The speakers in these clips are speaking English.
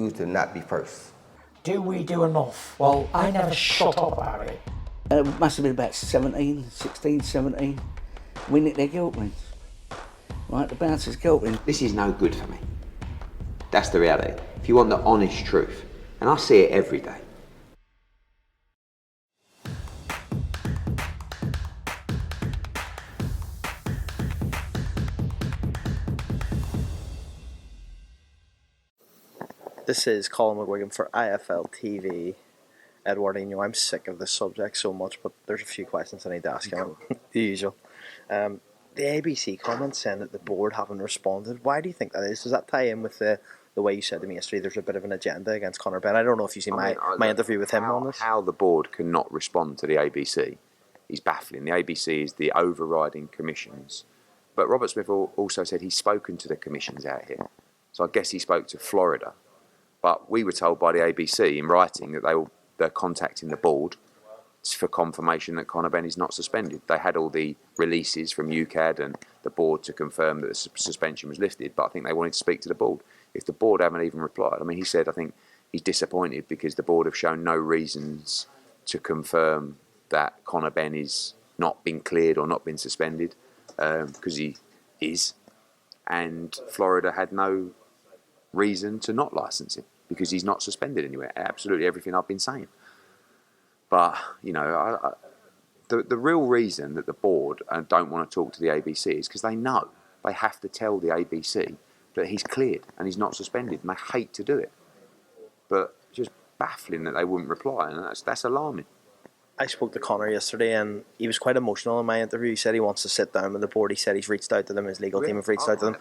choose to not be first. Do we do enough? Well, I never shut up about it. It must have been about 16, 17. We nicked their guilt rings. Right, the bouncer's guilt ring. This is no good for me. That's the reality. If you want the honest truth, and I see it every day. This is Colin McGuigan for IFL TV. Edward, I'm sick of this subject so much, but there's a few questions I need to ask you. The usual. The ABC comments saying that the board haven't responded. Why do you think that is? Does that tie in with the way you said to me yesterday there's a bit of an agenda against Conor Benn? I don't know if you've seen my interview with him on this. How the board cannot respond to the ABC is baffling. The ABC is the overriding commissions. But Robert Smith also said he's spoken to the commissions out here. So I guess he spoke to Florida. But we were told by the ABC in writing that they're contacting the board for confirmation that Conor Benn is not suspended. They had all the releases from UCAD and the board to confirm that the suspension was lifted, but I think they wanted to speak to the board. If the board haven't even replied, he said, I think he's disappointed because the board have shown no reasons to confirm that Conor Benn is not been cleared or not been suspended, because he is, and Florida had no reason to not licence him because he's not suspended anywhere. Absolutely everything I've been saying. But, the real reason that the board don't want to talk to the ABC is because they know they have to tell the ABC that he's cleared and he's not suspended, and they hate to do it. But just baffling that they wouldn't reply, and that's alarming. I spoke to Conor yesterday and he was quite emotional in my interview. He said he wants to sit down with the board. He said he's reached out to them, his legal team have reached out to them.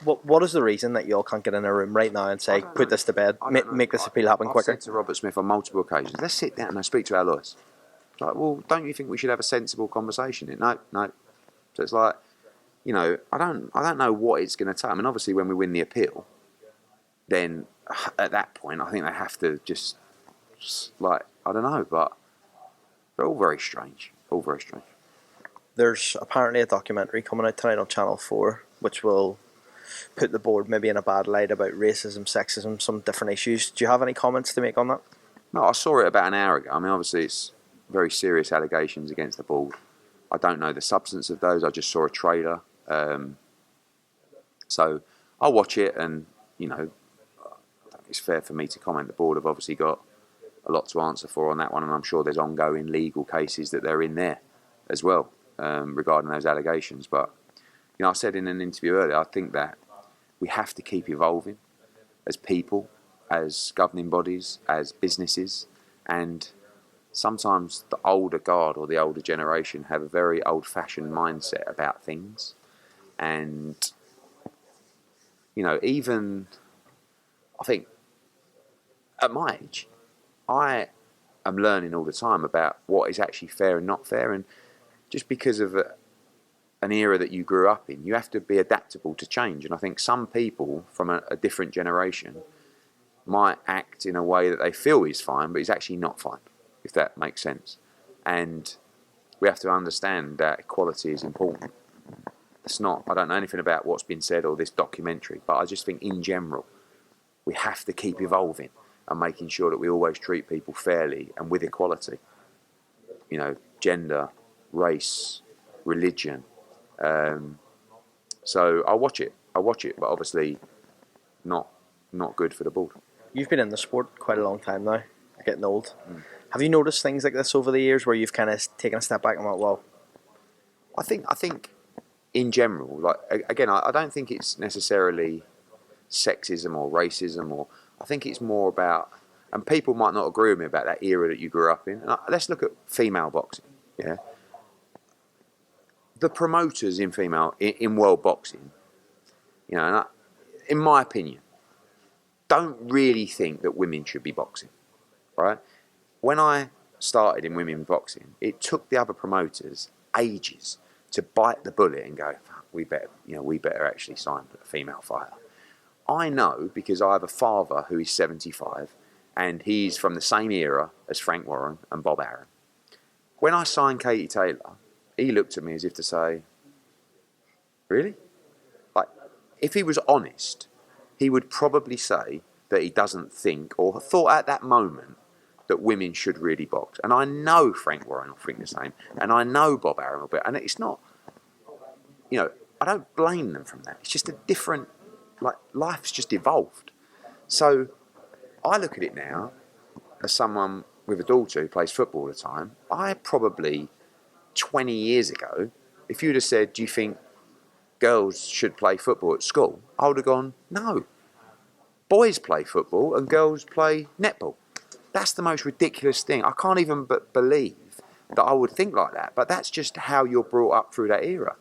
What is the reason that you all can't get in a room right now and say, put this to bed, make this appeal happen quicker? I've said to Robert Smith on multiple occasions, let's sit down and speak to our lawyers. It's like, well, don't you think we should have a sensible conversation? No. So it's like, I don't know what it's going to take. Obviously when we win the appeal, then at that point I think they have to just I don't know, but they're all very strange. There's apparently a documentary coming out tonight on Channel 4 which will put the board maybe in a bad light about racism, sexism, some different issues. Do you have any comments to make on that? No, I saw it about an hour ago. Obviously it's very serious allegations against the board. I don't know the substance of those. I just saw a trailer. So I'll watch it, and I think it's fair for me to comment. The board have obviously got a lot to answer for on that one, and I'm sure there's ongoing legal cases that they're in there as well regarding those allegations. But I said in an interview earlier, I think that we have to keep evolving as people, as governing bodies, as businesses, and sometimes the older guard or the older generation have a very old-fashioned mindset about things. And, even, I think, at my age, I am learning all the time about what is actually fair and not fair. And just because of an era that you grew up in, you have to be adaptable to change. And I think some people from a different generation might act in a way that they feel is fine, but is actually not fine, if that makes sense. And we have to understand that equality is important. I don't know anything about what's been said or this documentary, but I just think in general, we have to keep evolving and making sure that we always treat people fairly and with equality. Gender, race, religion. So I'll watch it, but obviously not good for the board. You've been in the sport quite a long time now, getting old. Have you noticed things like this over the years where you've kind of taken a step back and went, well? I think in general, I don't think it's necessarily sexism or racism, I think it's more about, and people might not agree with me about that era that you grew up in. Let's look at female boxing. Yeah, the promoters in world boxing, in my opinion, don't really think that women should be boxing, right? When I started in women's boxing, it took the other promoters ages to bite the bullet and go, we better actually sign a female fighter. I know because I have a father who is 75 and he's from the same era as Frank Warren and Bob Arum. When I signed Katie Taylor, he looked at me as if to say, really? If he was honest, he would probably say that he doesn't think or thought at that moment that women should really box. And I know Frank Warren will think the same, and I know Bob Arum will be. And it's not, I don't blame them from that. It's just a different, life's just evolved. So I look at it now as someone with a daughter who plays football all the time. I probably, 20 years ago, if you'd have said, do you think girls should play football at school? I would have gone, no. Boys play football and girls play netball. That's the most ridiculous thing. I can't even believe that I would think like that. But that's just how you're brought up through that era.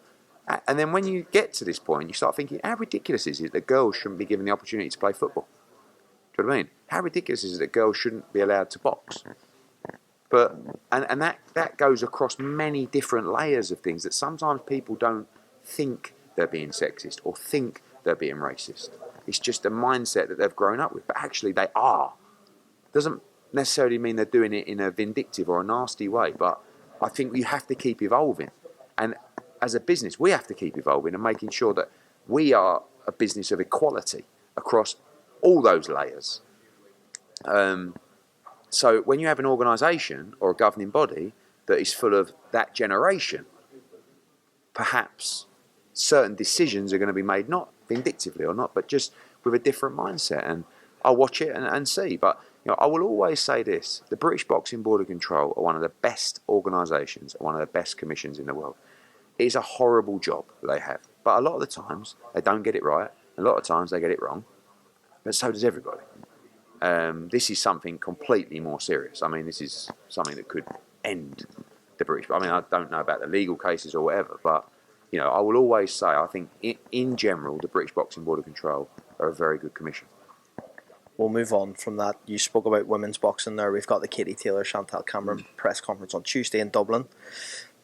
And then when you get to this point, you start thinking, how ridiculous is it that girls shouldn't be given the opportunity to play football? Do you know what I mean? How ridiculous is it that girls shouldn't be allowed to box? But and that goes across many different layers of things that sometimes people don't think they're being sexist or think they're being racist. It's just a mindset that they've grown up with. But actually they are. Doesn't necessarily mean they're doing it in a vindictive or a nasty way. But I think you have to keep evolving. And as a business, we have to keep evolving and making sure that we are a business of equality across all those layers. So when you have an organisation or a governing body that is full of that generation, perhaps certain decisions are going to be made not vindictively or not, but just with a different mindset. And I'll watch it and see. But I will always say this: the British Boxing Board of Control are one of the best organisations and one of the best commissions in the world. It is a horrible job that they have, but a lot of the times they don't get it right. A lot of times they get it wrong, but so does everybody. This is something completely more serious. I mean, this is something that could end the British. I mean, I don't know about the legal cases or whatever, but I will always say I think in general the British Boxing Board of Control are a very good commission. We'll move on from that. You spoke about women's boxing there. We've got the Katie Taylor, Chantal Cameron press conference on Tuesday in Dublin.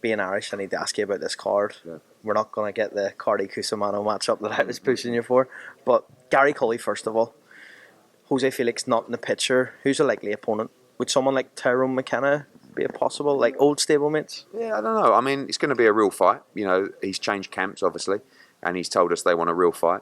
Being Irish, I need to ask you about this card. Yeah. We're not going to get the Cardi Cusimano matchup that I was pushing you for. But Gary Cully, first of all. Jose Felix not in the picture. Who's a likely opponent? Would someone like Tyrone McKenna be a possible, old stablemates? Yeah, I don't know. I mean, it's going to be a real fight. He's changed camps, obviously, and he's told us they want a real fight.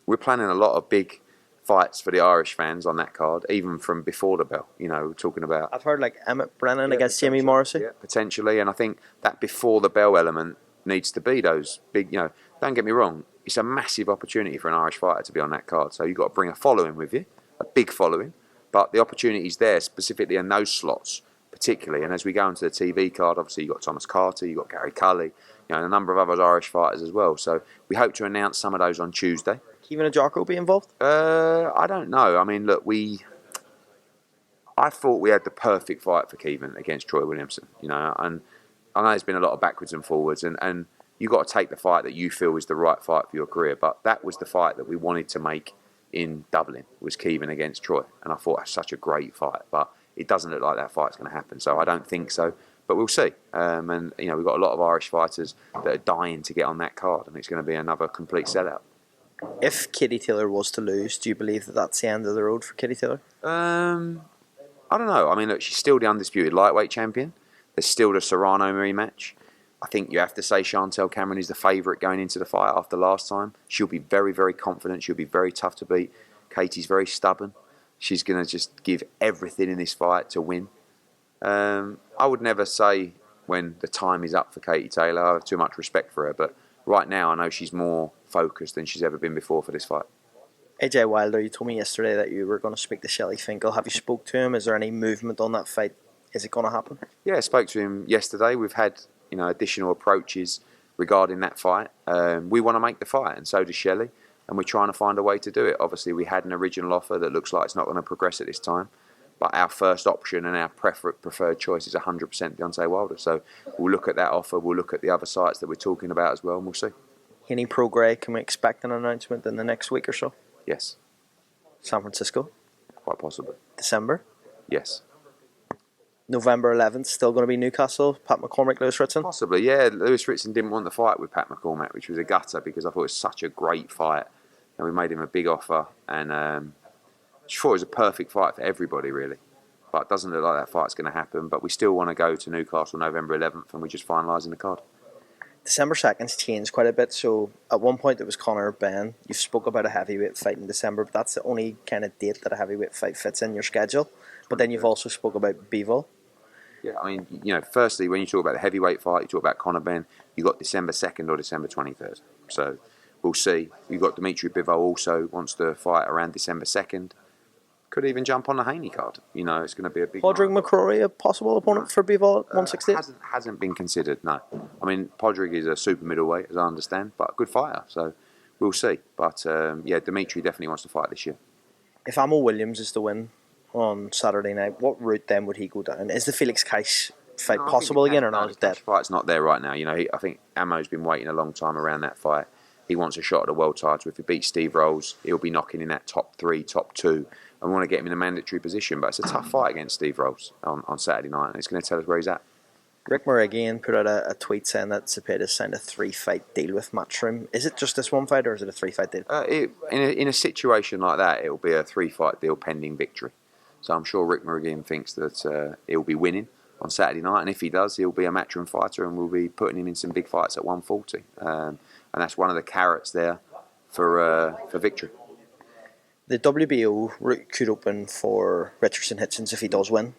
We're planning a lot of big fights for the Irish fans on that card, even from before the bell. We're talking about... I've heard Emmett Brennan against Jamie Morrissey. Yeah, potentially, and I think that before the bell element needs to be those big, don't get me wrong, it's a massive opportunity for an Irish fighter to be on that card, so you've got to bring a following with you, a big following, but the opportunity's there specifically in those slots, particularly, and as we go into the TV card, obviously you've got Thomas Carter, you've got Gary Cully, and a number of other Irish fighters as well, so we hope to announce some of those on Tuesday. Kevin Ajako be involved? I don't know. I mean, look, I thought we had the perfect fight for Kevin against Troy Williamson, and I know there's been a lot of backwards and forwards, and you've got to take the fight that you feel is the right fight for your career, but that was the fight that we wanted to make in Dublin, was Kevin against Troy, and I thought that's such a great fight, but it doesn't look like that fight's going to happen, so I don't think so, but we'll see. And we've got a lot of Irish fighters that are dying to get on that card, and it's going to be another complete sellout. If Katie Taylor was to lose, do you believe that that's the end of the road for Katie Taylor? I don't know. I mean, look, she's still the undisputed lightweight champion. There's still the Serrano rematch. I think you have to say Chantal Cameron is the favourite going into the fight after last time. She'll be very, very confident. She'll be very tough to beat. Katie's very stubborn. She's going to just give everything in this fight to win. I would never say when the time is up for Katie Taylor. I have too much respect for her, but right now I know she's more focused than she's ever been before for this fight. AJ Wilder, you told me yesterday that you were going to speak to Shelley Finkel. Have you spoke to him? Is there any movement on that fight? Is it going to happen? Yeah, I spoke to him yesterday. We've had additional approaches regarding that fight. We want to make the fight, and so does Shelley, and we're trying to find a way to do it. Obviously, we had an original offer that looks like it's not going to progress at this time, but our first option and our preferred choice is 100% Deontay Wilder. So we'll look at that offer, we'll look at the other sites that we're talking about as well, and we'll see. Any Prograis, can we expect an announcement in the next week or so? Yes. San Francisco? Quite possibly. December? Yes. November 11th, still going to be Newcastle, Pat McCormack, Lewis Ritson? Possibly, yeah. Lewis Ritson didn't want the fight with Pat McCormack, which was a gutter because I thought it was such a great fight. And we made him a big offer, and I thought it was a perfect fight for everybody, really. But it doesn't look like that fight's going to happen. But we still want to go to Newcastle November 11th, and we're just finalising the card. December 2nd's changed quite a bit. So at one point it was Conor Benn. You've spoke about a heavyweight fight in December, but that's the only kind of date that a heavyweight fight fits in your schedule. But then you've also spoke about Bivol. Yeah, I mean, firstly, when you talk about the heavyweight fight, you talk about Conor Benn, you've got December 2nd or December 23rd. So we'll see. You've got Demetrious Bivol also wants to fight around December 2nd. Could even jump on the Haney card. It's going to be a big Podrick night. McCrory, a possible opponent for Bivol at 168? Hasn't been considered, no. I mean, Podrick is a super middleweight, as I understand, but a good fighter, so we'll see. But, Dimitri definitely wants to fight this year. If Ammo Williams is to win on Saturday night, what route then would he go down? Is the Felix Kaish fight possible again or not? Is dead? The fight's not there right now. I think Ammo's been waiting a long time around that fight. He wants a shot at the world title. If he beats Steve Rolls, he'll be knocking in that top 3, top 2. And we want to get him in a mandatory position. But it's a tough fight against Steve Rolls on Saturday night. And it's going to tell us where he's at. Rick Murray put out a tweet saying that Cepeda's signed a 3-fight deal with Matchroom. Is it just this one fight or is it a 3-fight deal? In a situation like that, it'll be a 3-fight deal pending victory. So I'm sure Rick Murray thinks that he'll be winning on Saturday night. And if he does, he'll be a Matchroom fighter and we'll be putting him in some big fights at 140. And that's one of the carrots there for victory. The WBO route could open for Richardson Hitchens if he does win.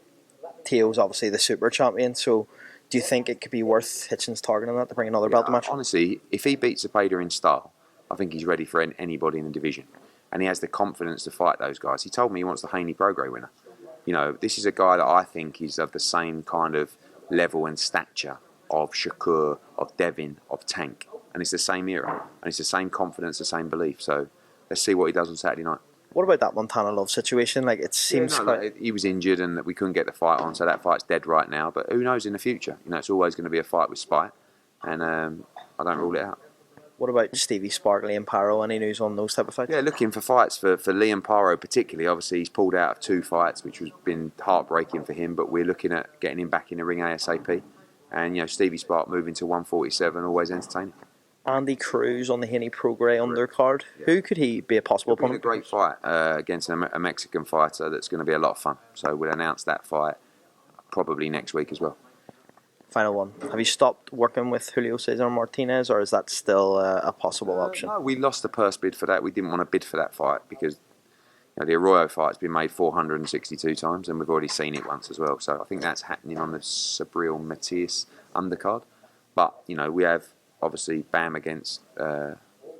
Teo's obviously the super champion, so do you think it could be worth Hitchens targeting that to bring another belt to match? Honestly, if he beats Cepeda in style, I think he's ready for anybody in the division. And he has the confidence to fight those guys. He told me he wants the Haney Prograis winner. This is a guy that I think is of the same kind of level and stature of Shakur, of Devin, of Tank. And it's the same era. And it's the same confidence, the same belief. So let's see what he does on Saturday night. What about that Montana Love situation? It seems he was injured and we couldn't get the fight on, so that fight's dead right now. But who knows in the future? It's always going to be a fight with spite. And I don't rule it out. What about Stevie Sparkley and Paro? Any news on those type of fights? Yeah, looking for fights for Liam Paro particularly. Obviously, he's pulled out of 2 fights, which has been heartbreaking for him. But we're looking at getting him back in the ring ASAP. And Stevie Spark moving to 147, always entertaining. Andy Cruz on the Haney Prograis undercard. Yeah. Who could he be a possible opponent? A great fight against a Mexican fighter that's going to be a lot of fun. So we'll announce that fight probably next week as well. Final one. Have you stopped working with Julio, Cesar, Martinez, or is that still a possible option? No, we lost the purse bid for that. We didn't want to bid for that fight because the Arroyo fight's been made 462 times and we've already seen it once as well. So I think that's happening on the Sabriel Matias undercard. But, we have obviously Bam against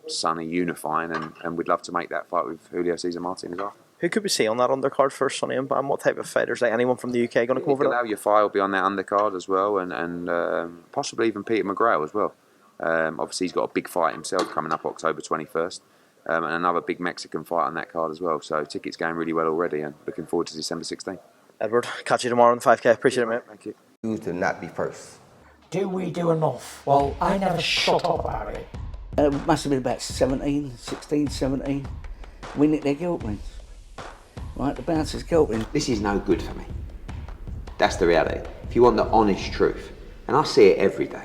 Sonny unifying and we'd love to make that fight with Julio Cesar Martinez after. Who could we see on that undercard for Sonny and Bam? What type of fighters? Anyone from the UK going to come over? Nicolau Yafai will be on that undercard as well and possibly even Peter McGrail as well. Obviously he's got a big fight himself coming up October 21st and another big Mexican fight on that card as well. So tickets going really well already and looking forward to December 16th. Edward, catch you tomorrow on the 5K. Appreciate it, mate. Thank you. You to not be first. Do we do enough? Well, I never shut up about it. It must have been about 16, 17. We nicked their guilt rings. Right, the bouncer's guilt ring. This is no good for me. That's the reality. If you want the honest truth, and I see it every day,